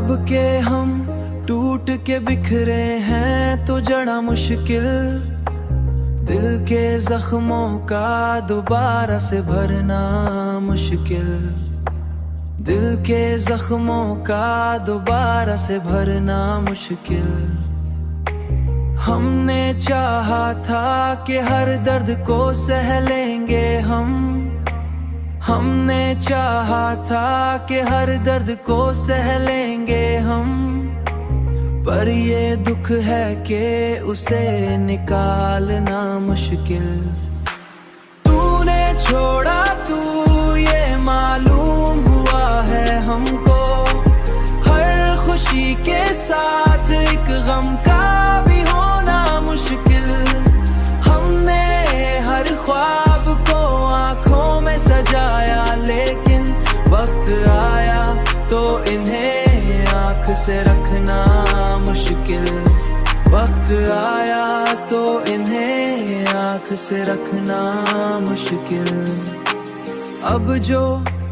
अब के हम टूट के बिखरे हैं तो जड़ा मुश्किल, दिल के जख्मों का दोबारा से भरना मुश्किल, दिल के जख्मों का दोबारा से भरना मुश्किल। हमने चाहा था कि हर दर्द को सह लेंगे हमने चाहा था कि हर दर्द को सह लेंगे हम, पर ये दुख है कि उसे निकालना मुश्किल। तूने छोड़ा तू ये मालूम हुआ है हमको, हर खुशी के साथ एक गम का भी होना मुश्किल। हमने हर ख्वाब को आंखों में सजाया, लेकिन वक्त आया तो इन्हें आंख से रखना मुश्किल। वक्त आया तो इन्हें आंख से रखना मुश्किल। अब जो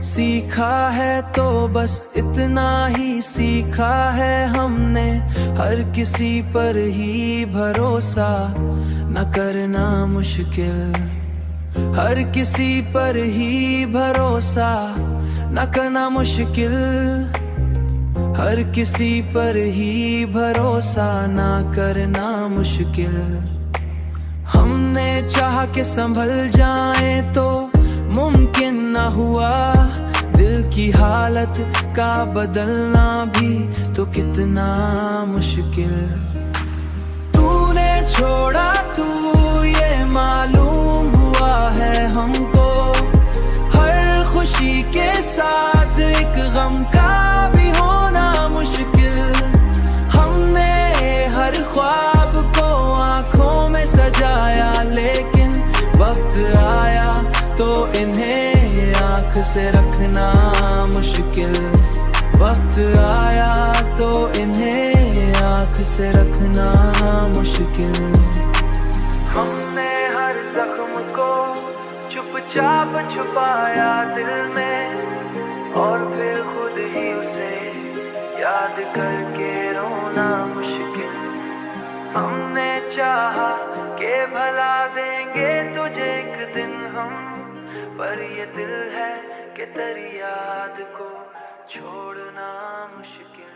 सीखा है तो बस इतना ही सीखा है हमने, हर किसी पर ही भरोसा न करना मुश्किल, हर किसी पर ही भरोसा न करना मुश्किल, हर किसी पर ही भरोसा ना करना मुश्किल। हमने चाहा कि संभल जाए तो मुमकिन न हुआ, दिल की हालत का बदलना भी तो कितना मुश्किल। तूने छोड़ा तू ये मालूम हुआ है हमको, हर खुशी के साथ एक गम का भी होना मुश्किल। हमने हर ख्वाब को आंखों में सजाया, लेकिन वक्त आया तो इन्हें आंख से रखना मुश्किल। वक्त आया तो इन्हें आंख से रखना मुश्किल। हमने हर जख्म को चुपचाप छुपाया दिल में, और फिर खुद ही उसे याद करके रोना मुश्किल। हमने चाहा कि भला देंगे तुझे एक दिन हम, पर ये दिल है कि तेरी याद को छोड़ना मुश्किल।